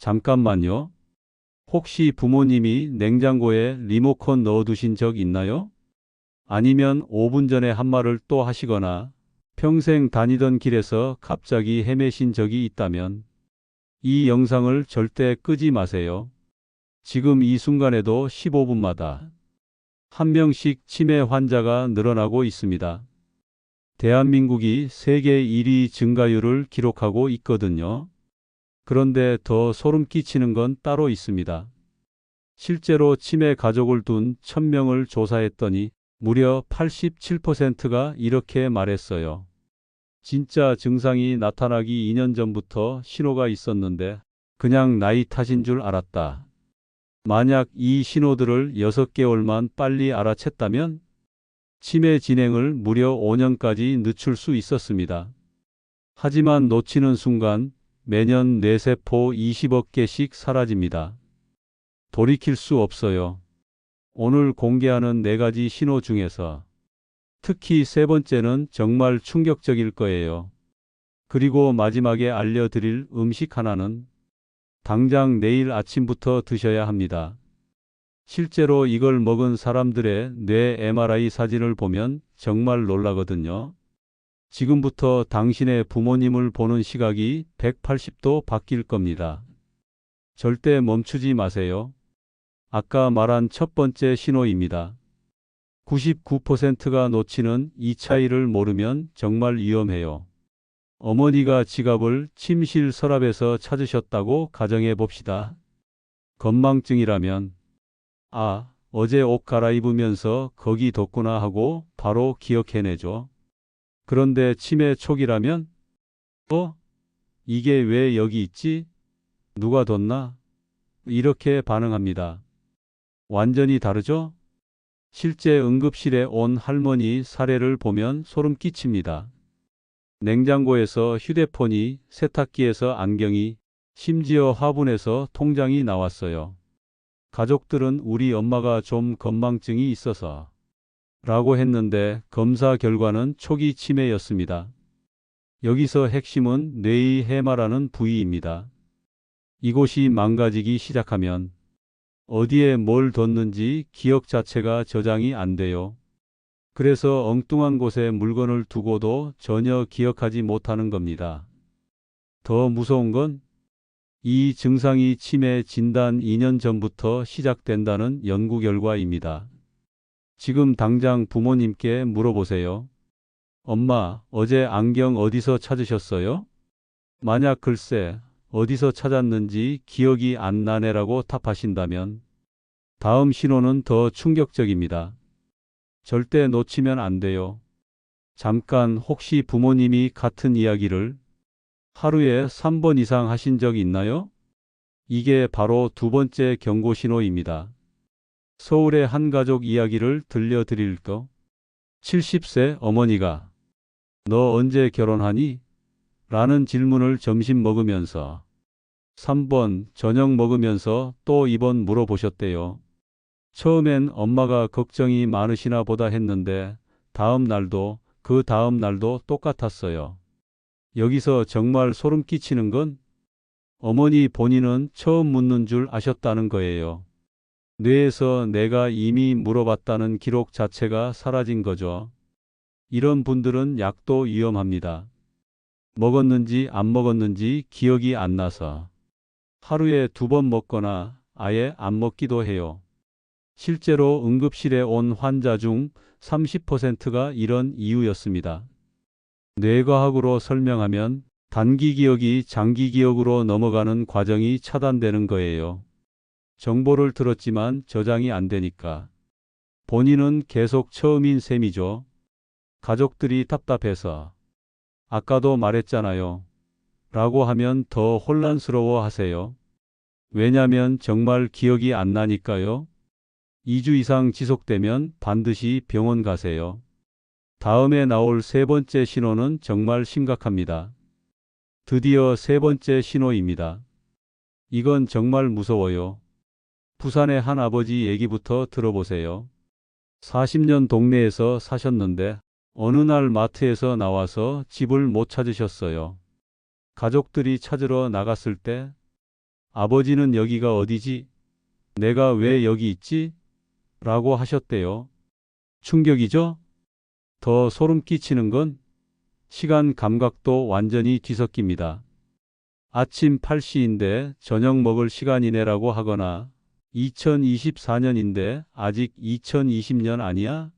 잠깐만요. 혹시 부모님이 냉장고에 리모컨 넣어두신 적 있나요? 아니면 5분 전에 한 말을 또 하시거나 평생 다니던 길에서 갑자기 헤매신 적이 있다면 이 영상을 절대 끄지 마세요. 지금 이 순간에도 15분마다 한 명씩 치매 환자가 늘어나고 있습니다. 대한민국이 세계 1위 증가율을 기록하고 있거든요. 그런데 더 소름 끼치는 건 따로 있습니다. 실제로 치매 가족을 둔 1000명을 조사했더니 무려 87%가 이렇게 말했어요. 진짜 증상이 나타나기 2년 전부터 신호가 있었는데 그냥 나이 탓인 줄 알았다. 만약 이 신호들을 6개월만 빨리 알아챘다면 치매 진행을 무려 5년까지 늦출 수 있었습니다. 하지만 놓치는 순간 매년 뇌세포 20억 개씩 사라집니다. 돌이킬 수 없어요. 오늘 공개하는 4가지 신호 중에서 특히 세 번째는 정말 충격적일 거예요. 그리고 마지막에 알려드릴 음식 하나는 당장 내일 아침부터 드셔야 합니다. 실제로 이걸 먹은 사람들의 뇌 MRI 사진을 보면 정말 놀라거든요. 지금부터 당신의 부모님을 보는 시각이 180도 바뀔 겁니다. 절대 멈추지 마세요. 아까 말한 첫 번째 신호입니다. 99%가 놓치는 이 차이를 모르면 정말 위험해요. 어머니가 지갑을 침실 서랍에서 찾으셨다고 가정해 봅시다. 건망증이라면 어제 옷 갈아입으면서 거기 뒀구나 하고 바로 기억해내죠. 그런데 치매 초기라면 이게 왜 여기 있지? 누가 뒀나? 이렇게 반응합니다. 완전히 다르죠? 실제 응급실에 온 할머니 사례를 보면 소름 끼칩니다. 냉장고에서 휴대폰이, 세탁기에서 안경이, 심지어 화분에서 통장이 나왔어요. 가족들은 우리 엄마가 좀 건망증이 있어서 라고 했는데 검사 결과는 초기 치매였습니다. 여기서 핵심은 뇌의 해마라는 부위입니다. 이곳이 망가지기 시작하면 어디에 뭘 뒀는지 기억 자체가 저장이 안 돼요. 그래서 엉뚱한 곳에 물건을 두고도 전혀 기억하지 못하는 겁니다. 더 무서운 건 이 증상이 치매 진단 2년 전부터 시작된다는 연구 결과입니다. 지금 당장 부모님께 물어보세요. 엄마, 어제 안경 어디서 찾으셨어요? 만약 글쎄, 어디서 찾았는지 기억이 안 나네라고 답하신다면 다음 신호는 더 충격적입니다. 절대 놓치면 안 돼요. 잠깐 혹시 부모님이 같은 이야기를 하루에 3번 이상 하신 적 있나요? 이게 바로 두 번째 경고 신호입니다. 서울의 한 가족 이야기를 들려드릴까? 70세 어머니가 너 언제 결혼하니? 라는 질문을 점심 먹으면서 3번 저녁 먹으면서 또 2번 물어보셨대요. 처음엔 엄마가 걱정이 많으시나 보다 했는데 다음 날도 그 다음 날도 똑같았어요. 여기서 정말 소름 끼치는 건 어머니 본인은 처음 묻는 줄 아셨다는 거예요. 뇌에서 내가 이미 물어봤다는 기록 자체가 사라진 거죠. 이런 분들은 약도 위험합니다. 먹었는지 안 먹었는지 기억이 안 나서 하루에 2번 먹거나 아예 안 먹기도 해요. 실제로 응급실에 온 환자 중 30%가 이런 이유였습니다. 뇌과학으로 설명하면 단기 기억이 장기 기억으로 넘어가는 과정이 차단되는 거예요. 정보를 들었지만 저장이 안 되니까. 본인은 계속 처음인 셈이죠. 가족들이 답답해서 아까도 말했잖아요. 라고 하면 더 혼란스러워 하세요. 왜냐면 정말 기억이 안 나니까요. 2주 이상 지속되면 반드시 병원 가세요. 다음에 나올 세 번째 신호는 정말 심각합니다. 드디어 세 번째 신호입니다. 이건 정말 무서워요. 부산의 한 아버지 얘기부터 들어보세요. 40년 동네에서 사셨는데 어느 날 마트에서 나와서 집을 못 찾으셨어요. 가족들이 찾으러 나갔을 때 아버지는 여기가 어디지? 내가 왜 여기 있지? 라고 하셨대요. 충격이죠? 더 소름 끼치는 건 시간 감각도 완전히 뒤섞입니다. 아침 8시인데 저녁 먹을 시간이네라고 하거나 2024년인데 아직 2020년 아니야?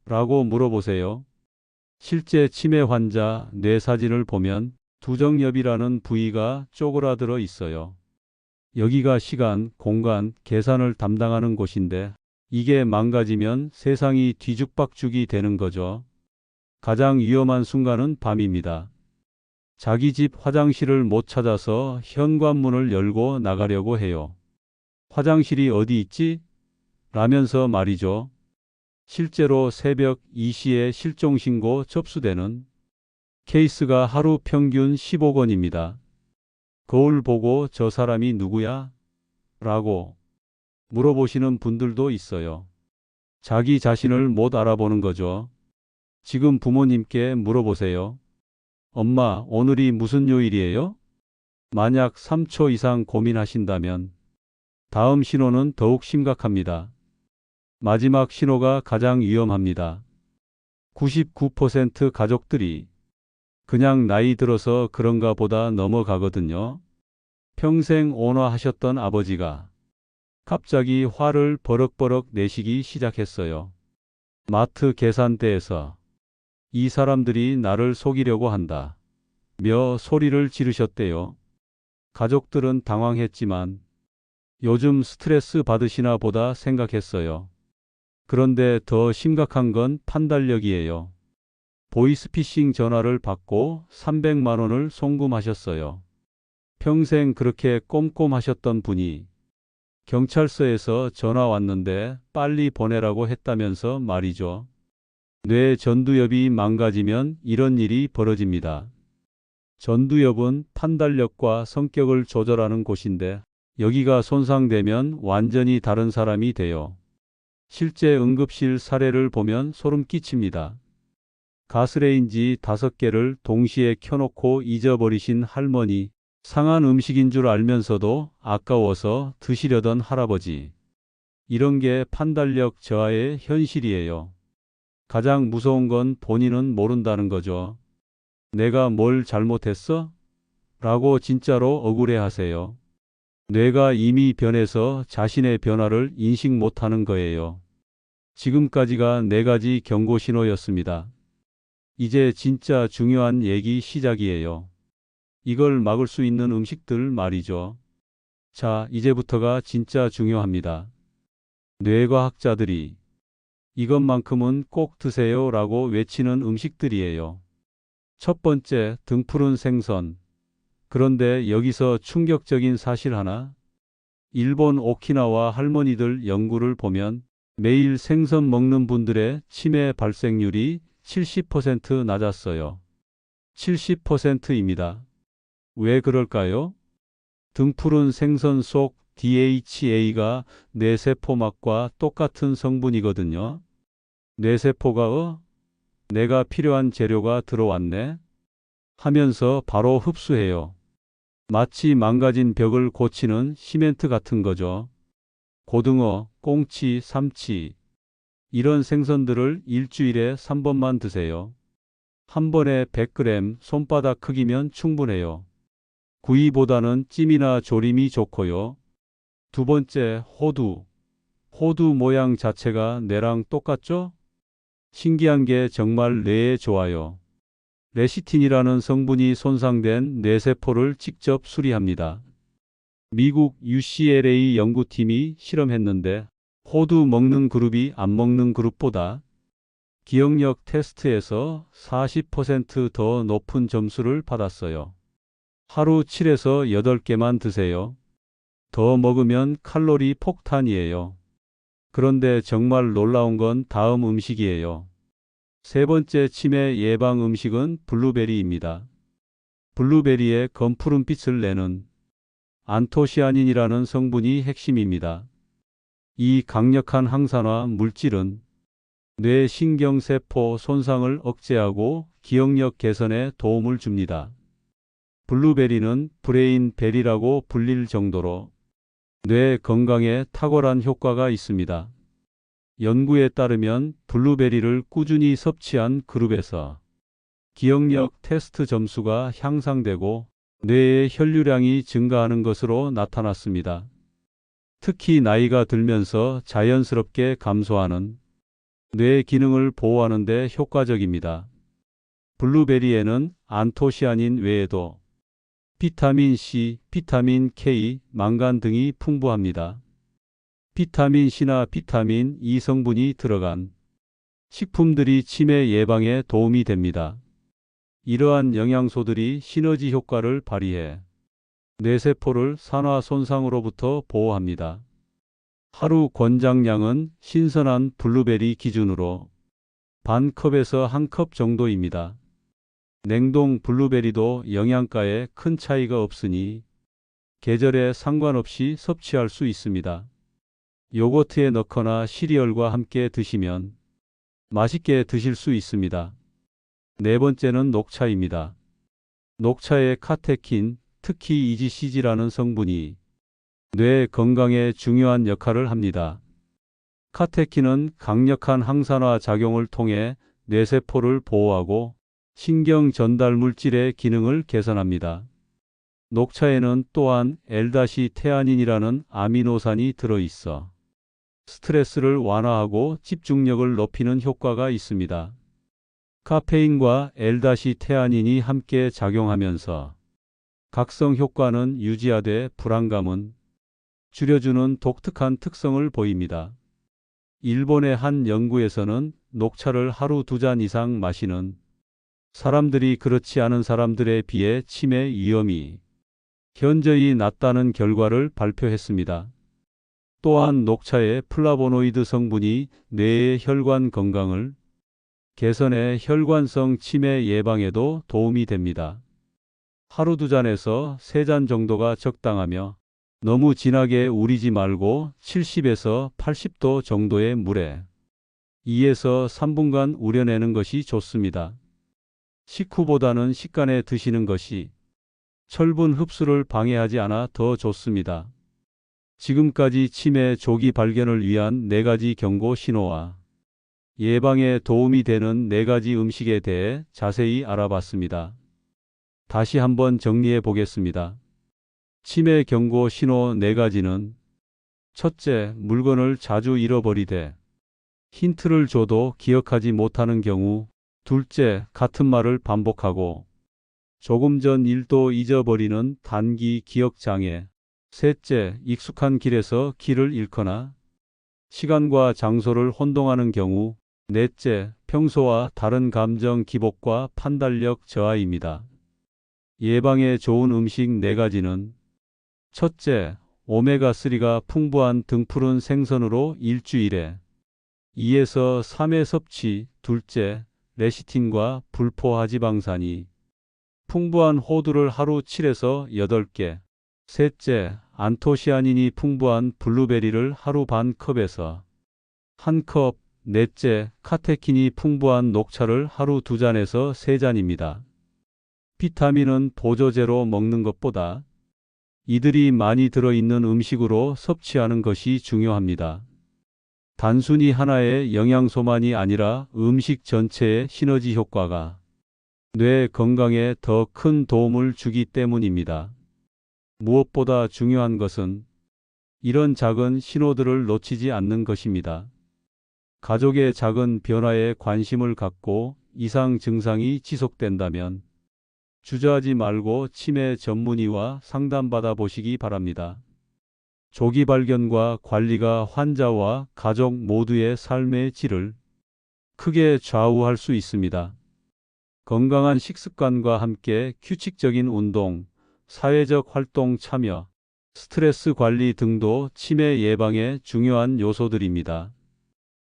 라고 물어보세요. 실제 치매 환자 뇌 사진을 보면 두정엽이라는 부위가 쪼그라들어 있어요. 여기가 시간, 공간, 계산을 담당하는 곳인데 이게 망가지면 세상이 뒤죽박죽이 되는 거죠. 가장 위험한 순간은 밤입니다. 자기 집 화장실을 못 찾아서 현관문을 열고 나가려고 해요. 화장실이 어디 있지? 라면서 말이죠. 실제로 새벽 2시에 실종신고 접수되는 케이스가 하루 평균 15건입니다. 거울 보고 저 사람이 누구야? 라고 물어보시는 분들도 있어요. 자기 자신을 못 알아보는 거죠. 지금 부모님께 물어보세요. 엄마, 오늘이 무슨 요일이에요? 만약 3초 이상 고민하신다면 다음 신호는 더욱 심각합니다. 마지막 신호가 가장 위험합니다. 99% 가족들이 그냥 나이 들어서 그런가 보다 넘어가거든요. 평생 온화하셨던 아버지가 갑자기 화를 버럭버럭 내시기 시작했어요. 마트 계산대에서 이 사람들이 나를 속이려고 한다 며 소리를 지르셨대요. 가족들은 당황했지만 요즘 스트레스 받으시나 보다 생각했어요. 그런데 더 심각한 건 판단력이에요. 보이스피싱 전화를 받고 300만 원을 송금하셨어요. 평생 그렇게 꼼꼼하셨던 분이 경찰서에서 전화 왔는데 빨리 보내라고 했다면서 말이죠. 뇌 전두엽이 망가지면 이런 일이 벌어집니다. 전두엽은 판단력과 성격을 조절하는 곳인데 여기가 손상되면 완전히 다른 사람이 돼요. 실제 응급실 사례를 보면 소름 끼칩니다. 가스레인지 5개를 동시에 켜놓고 잊어버리신 할머니, 상한 음식인 줄 알면서도 아까워서 드시려던 할아버지. 이런 게 판단력 저하의 현실이에요. 가장 무서운 건 본인은 모른다는 거죠. 내가 뭘 잘못했어? 라고 진짜로 억울해하세요. 뇌가 이미 변해서 자신의 변화를 인식 못하는 거예요. 지금까지가 4가지 경고 신호였습니다. 이제 진짜 중요한 얘기 시작이에요. 이걸 막을 수 있는 음식들 말이죠. 자, 이제부터가 진짜 중요합니다. 뇌과학자들이 이것만큼은 꼭 드세요 라고 외치는 음식들이에요. 첫 번째, 등푸른 생선. 그런데 여기서 충격적인 사실 하나. 일본 오키나와 할머니들 연구를 보면 매일 생선 먹는 분들의 치매 발생률이 70% 낮았어요. 70%입니다. 왜 그럴까요? 등푸른 생선 속 DHA가 뇌세포막과 똑같은 성분이거든요. 뇌세포가 내가 필요한 재료가 들어왔네 하면서 바로 흡수해요. 마치 망가진 벽을 고치는 시멘트 같은 거죠. 고등어, 꽁치, 삼치 이런 생선들을 일주일에 3번만 드세요. 한 번에 100g 손바닥 크기면 충분해요. 구이보다는 찜이나 조림이 좋고요. 두 번째, 호두. 호두 모양 자체가 뇌랑 똑같죠? 신기한 게 정말 뇌에 좋아요. 레시틴이라는 성분이 손상된 뇌세포를 직접 수리합니다. 미국 UCLA 연구팀이 실험했는데 호두 먹는 그룹이 안 먹는 그룹보다 기억력 테스트에서 40% 더 높은 점수를 받았어요. 하루 7에서 8개만 드세요. 더 먹으면 칼로리 폭탄이에요. 그런데 정말 놀라운 건 다음 음식이에요. 세 번째 치매 예방 음식은 블루베리입니다. 블루베리에 검푸른빛을 내는 안토시아닌이라는 성분이 핵심입니다. 이 강력한 항산화 물질은 뇌 신경세포 손상을 억제하고 기억력 개선에 도움을 줍니다. 블루베리는 브레인 베리라고 불릴 정도로 뇌 건강에 탁월한 효과가 있습니다. 연구에 따르면 블루베리를 꾸준히 섭취한 그룹에서 기억력 테스트 점수가 향상되고 뇌의 혈류량이 증가하는 것으로 나타났습니다. 특히 나이가 들면서 자연스럽게 감소하는 뇌 기능을 보호하는 데 효과적입니다. 블루베리에는 안토시아닌 외에도 비타민 C, 비타민 K, 망간 등이 풍부합니다. 비타민 C나 비타민 E 성분이 들어간 식품들이 치매 예방에 도움이 됩니다. 이러한 영양소들이 시너지 효과를 발휘해 뇌세포를 산화 손상으로부터 보호합니다. 하루 권장량은 신선한 블루베리 기준으로 반 컵에서 한 컵 정도입니다. 냉동 블루베리도 영양가에 큰 차이가 없으니 계절에 상관없이 섭취할 수 있습니다. 요거트에 넣거나 시리얼과 함께 드시면 맛있게 드실 수 있습니다. 네 번째는 녹차입니다. 녹차의 카테킨, 특히 EGCG라는 성분이 뇌 건강에 중요한 역할을 합니다. 카테킨은 강력한 항산화 작용을 통해 뇌세포를 보호하고 신경 전달 물질의 기능을 개선합니다. 녹차에는 또한 L-테아닌이라는 아미노산이 들어있어 스트레스를 완화하고 집중력을 높이는 효과가 있습니다. 카페인과 L-테아닌이 함께 작용하면서 각성 효과는 유지하되 불안감은 줄여주는 독특한 특성을 보입니다. 일본의 한 연구에서는 녹차를 하루 2잔 이상 마시는 사람들이 그렇지 않은 사람들에 비해 치매 위험이 현저히 낮다는 결과를 발표했습니다. 또한 녹차의 플라보노이드 성분이 뇌의 혈관 건강을 개선해 혈관성 치매 예방에도 도움이 됩니다. 하루 2잔에서 3잔 정도가 적당하며 너무 진하게 우리지 말고 70에서 80도 정도의 물에 2에서 3분간 우려내는 것이 좋습니다. 식후보다는 식간에 드시는 것이 철분 흡수를 방해하지 않아 더 좋습니다. 지금까지 치매 조기 발견을 위한 4가지 경고 신호와 예방에 도움이 되는 4가지 음식에 대해 자세히 알아봤습니다. 다시 한번 정리해 보겠습니다. 치매 경고 신호 4가지는 첫째, 물건을 자주 잃어버리되 힌트를 줘도 기억하지 못하는 경우. 둘째, 같은 말을 반복하고 조금 전 일도 잊어버리는 단기 기억 장애. 셋째, 익숙한 길에서 길을 잃거나 시간과 장소를 혼동하는 경우. 넷째, 평소와 다른 감정 기복과 판단력 저하입니다. 예방에 좋은 음식 4가지는 첫째, 오메가3가 풍부한 등푸른 생선으로 일주일에 2에서 3회 섭취. 둘째, 레시틴과 불포화지방산이 풍부한 호두를 하루 7에서 8개. 셋째, 안토시아닌이 풍부한 블루베리를 하루 반 컵에서 1컵. 넷째, 카테킨이 풍부한 녹차를 하루 2잔에서 3잔입니다. 비타민은 보조제로 먹는 것보다 이들이 많이 들어있는 음식으로 섭취하는 것이 중요합니다. 단순히 하나의 영양소만이 아니라 음식 전체의 시너지 효과가 뇌 건강에 더 큰 도움을 주기 때문입니다. 무엇보다 중요한 것은 이런 작은 신호들을 놓치지 않는 것입니다. 가족의 작은 변화에 관심을 갖고 이상 증상이 지속된다면 주저하지 말고 치매 전문의와 상담받아 보시기 바랍니다. 조기 발견과 관리가 환자와 가족 모두의 삶의 질을 크게 좌우할 수 있습니다. 건강한 식습관과 함께 규칙적인 운동, 사회적 활동 참여, 스트레스 관리 등도 치매 예방에 중요한 요소들입니다.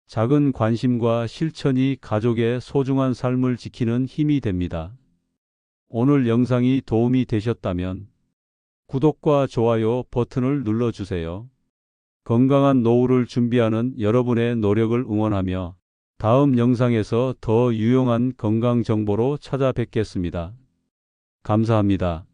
작은 관심과 실천이 가족의 소중한 삶을 지키는 힘이 됩니다. 오늘 영상이 도움이 되셨다면 구독과 좋아요 버튼을 눌러주세요. 건강한 노후를 준비하는 여러분의 노력을 응원하며 다음 영상에서 더 유용한 건강 정보로 찾아뵙겠습니다. 감사합니다.